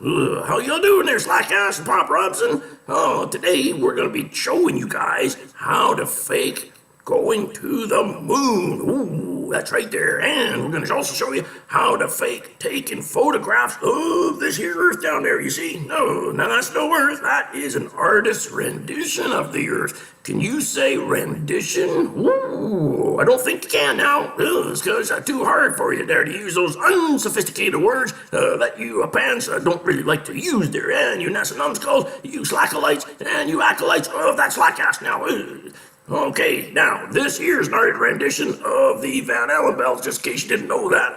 How y'all doing there, Slackass and Pop Robson? Oh, today we're gonna be showing you guys how to fake going to the moon. Ooh, that's right there. And we're gonna also show you how to fake taking photographs of this here Earth down there, you see? No, that's no Earth. That is an artist's rendition of the Earth. Can you say rendition? Ooh, I don't think you can now. It's because it's too hard for you there to use those unsophisticated words that you pants don't really like to use there. And you NASA numbskulls, you slackalites, and you acolytes of that slackass now. Okay, now, this here's an art rendition of the Van Allen bells, just in case you didn't know that.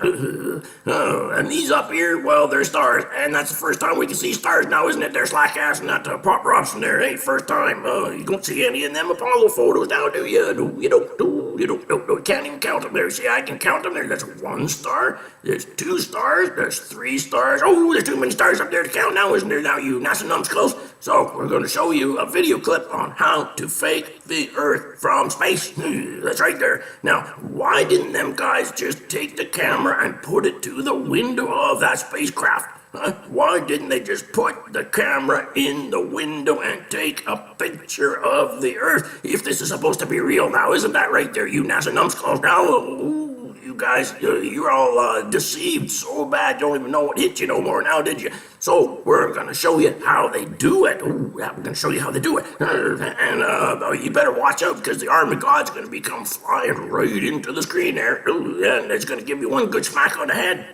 And these up here, well, they're stars, and that's the first time we can see stars now, isn't it? They're Slackass and that Pop Robson there, ain't first time. You don't see any of them Apollo photos now, do you? No, you don't. You can't even count them there. See, I can count them there. That's 1 star, there's 2 stars, there's 3 stars. Oh, there's too many stars up there to count now, isn't there? Now, you NASA numbskulls. So, we're going to show you a video clip on how to fake the Earth from space. That's right there. Now, why didn't them guys just take the camera and put it to the window of that spacecraft? Why didn't they just put the camera in the window and take a picture of the Earth? If this is supposed to be real now, isn't that right there, you NASA numbskulls? Now, you guys, you're all deceived so bad you don't even know what hit you no more now, did you? So we're going to show you how they do it. Ooh, yeah, we're going to show you how they do it. And you better watch out because the arm of God's going to come flying right into the screen there. And it's going to give you one good smack on the head.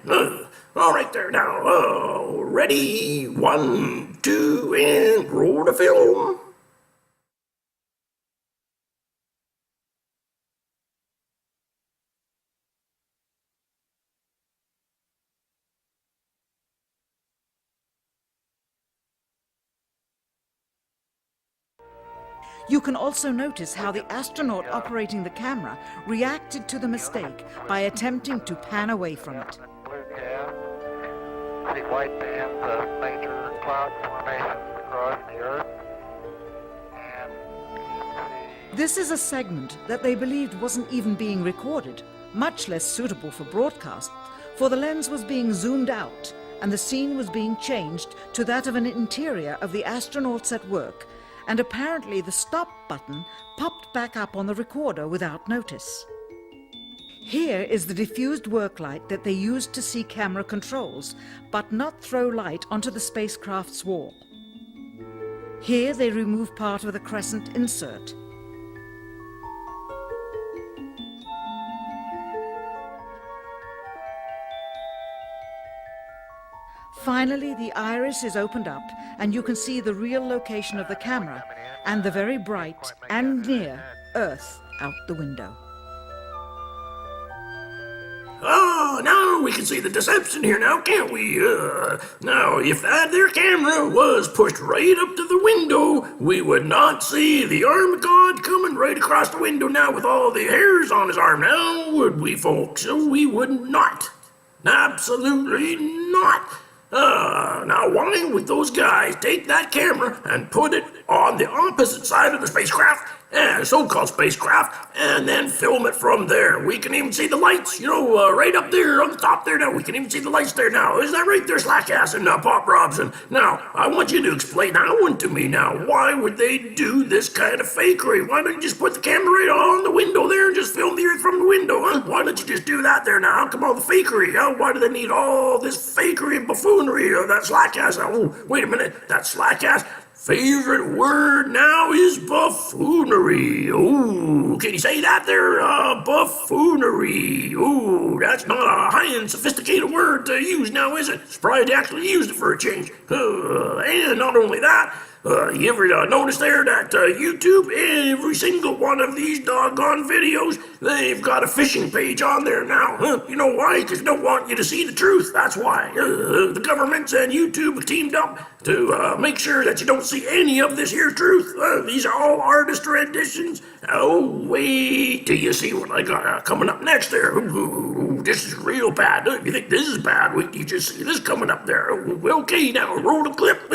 All right there now. Ready? 1, 2, and roll the film. You can also notice how the astronaut operating the camera reacted to the mistake by attempting to pan away from it. Blue tab. See white bands of major cloud formations across the Earth. And you This is a segment that they believed wasn't even being recorded, much less suitable for broadcast, for the lens was being zoomed out and the scene was being changed to that of an interior of the astronauts at work, and apparently the stop button popped back up on the recorder without notice. Here is the diffused work light that they used to see camera controls, but not throw light onto the spacecraft's wall. Here they remove part of the crescent insert. Finally, the iris is opened up and you can see the real location of the camera and the very bright and near Earth out the window. Oh, now we can see the deception here now, can't we? Now, if that there camera was pushed right up to the window, we would not see the arm of God coming right across the window now with all the hairs on his arm now, would we, folks? We would not. Absolutely not. Now why would those guys take that camera and put it on the opposite side of the spacecraft, so-called spacecraft, and then film it from there? We can even see the lights, right up there on the top there now. We can even see the lights there now. Is that right there, Slackass and Pop Robson? Now, I want you to explain that one to me now. Why would they do this kind of fakery? Why don't you just put the camera right on the window there and just film the Earth from the window, huh? Why don't you just do that there now? How come all the fakery, huh? Why do they need all this fakery and buffoonery of that Slackass? Oh, wait a minute, that Slackass favorite word now is buffoonery. Ooh, can you say that there? Buffoonery. Ooh, that's not a high and sophisticated word to use now, is it? Surprised they actually used it for a change. And not only that, you ever notice there that YouTube, every single one of these doggone videos, they've got a phishing page on there now. You know why? Because they don't want you to see the truth. That's why. The governments and YouTube have teamed up to make sure that you don't see any of this here truth. These are all artist renditions. Oh, wait till you see what I got coming up next there. Ooh, this is real bad. If you think this is bad, wait till you just see this coming up there. Okay, now roll the clip.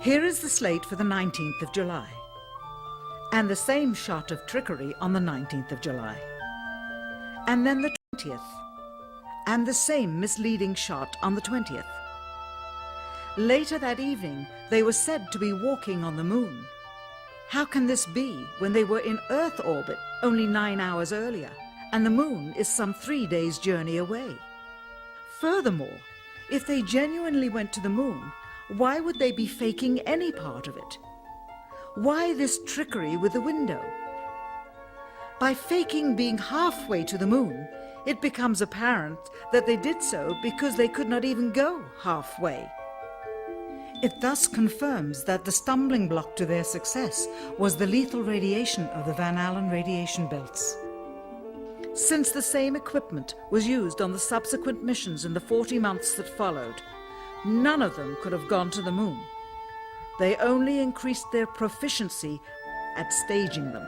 Here is the slate for the 19th of July, and the same shot of trickery on the 19th of July, and then the 20th, and the same misleading shot on the 20th. Later that evening, they were said to be walking on the moon. How can this be when they were in Earth orbit only 9 hours earlier, and the moon is some 3 days' journey away? Furthermore, if they genuinely went to the moon, why would they be faking any part of it? Why this trickery with the window? By faking being halfway to the moon, it becomes apparent that they did so because they could not even go halfway. It thus confirms that the stumbling block to their success was the lethal radiation of the Van Allen radiation belts. Since the same equipment was used on the subsequent missions in the 40 months that followed, none of them could have gone to the moon. They only increased their proficiency at staging them.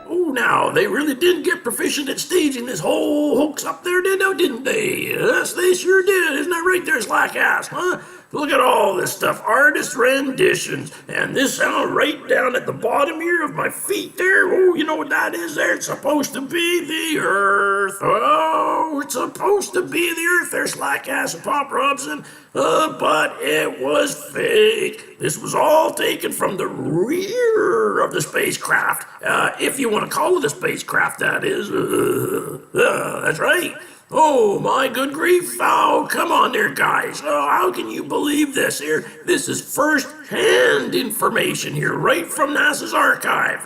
Oh, now, they really did get proficient at staging this whole hoax up there, didn't they? Yes, they sure did. Isn't that right there, slack ass, huh? Look at all this stuff, artist renditions, and this right down at the bottom here of my feet there. Oh, you know what that is there? It's supposed to be the Earth. Oh, it's supposed to be the Earth there, slack ass and Pop Robson. But it was fake. This was all taken from the rear of the spacecraft. If you want to call it a spacecraft, that is. That's right. Oh, my good grief. Oh, come on there, guys. Oh, how can you believe this here? This is first-hand information here, right from NASA's archive.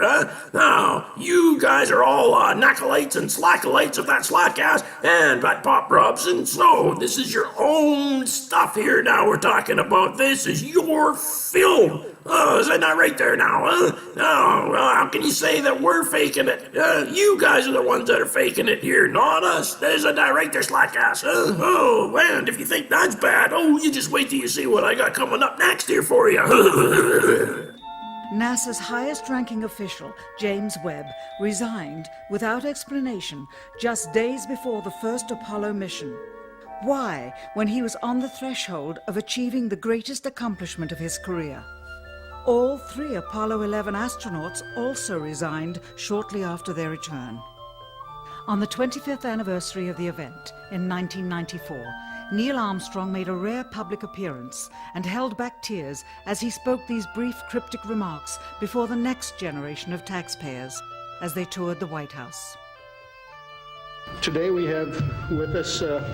Now, you guys are all knackalites and slackalites of that slack ass and that Pop Robson. So, this is your own stuff here now we're talking about. This is your film. Oh, is that not right there now, huh? No, well, how can you say that we're faking it? You guys are the ones that are faking it here, not us. There's a guy right there, slack ass, huh? Oh, and if you think that's bad, oh, you just wait till you see what I got coming up next here for you. NASA's highest-ranking official, James Webb, resigned without explanation just days before the first Apollo mission. Why, when he was on the threshold of achieving the greatest accomplishment of his career? All 3 Apollo 11 astronauts also resigned shortly after their return. On the 25th anniversary of the event, in 1994, Neil Armstrong made a rare public appearance and held back tears as he spoke these brief cryptic remarks before the next generation of taxpayers as they toured the White House. Today we have with us a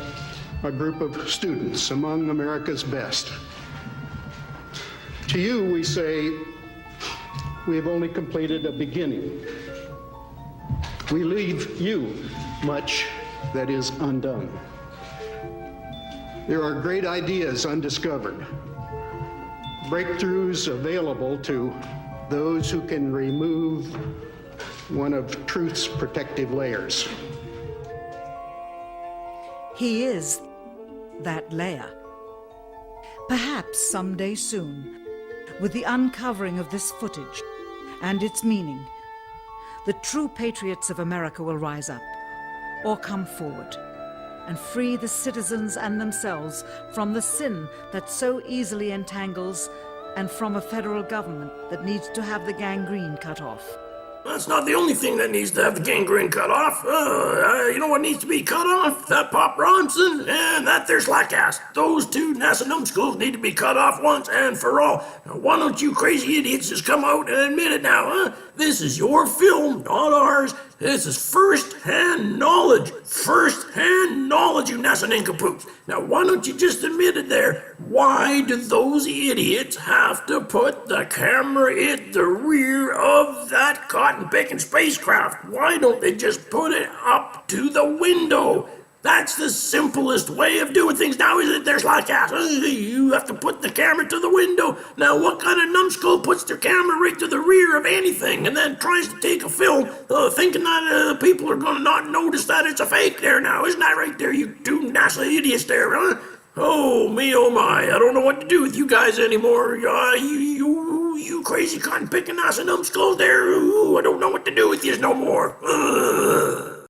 group of students among America's best. To you, we say, we have only completed a beginning. We leave you much that is undone. There are great ideas undiscovered, breakthroughs available to those who can remove one of truth's protective layers. He is that layer. Perhaps someday soon, with the uncovering of this footage and its meaning, the true patriots of America will rise up or come forward and free the citizens and themselves from the sin that so easily entangles and from a federal government that needs to have the gangrene cut off. That's not the only thing that needs to have the gangrene cut off. You know what needs to be cut off? That Pop Robson and that there slack ass. Those 2 NASA numbskulls need to be cut off once and for all. Now, why don't you crazy idiots just come out and admit it now, huh? This is your film, not ours. This is first-hand knowledge. First-hand knowledge, you NASA nincompoops. Now, why don't you just admit it there? Why do those idiots have to put the camera in the rear of that cotton-picking spacecraft? Why don't they just put it up to the window? That's the simplest way of doing things now, isn't it? There's like that. You have to put the camera to the window. Now, what kind of numbskull puts their camera right to the rear of anything and then tries to take a film thinking that people are going to not notice that it's a fake there now? Isn't that right there, you 2 NASA idiots there, huh? Oh, me, oh my. I don't know what to do with you guys anymore. You crazy cotton-picking NASA numbskulls there. Ooh, I don't know what to do with you no more.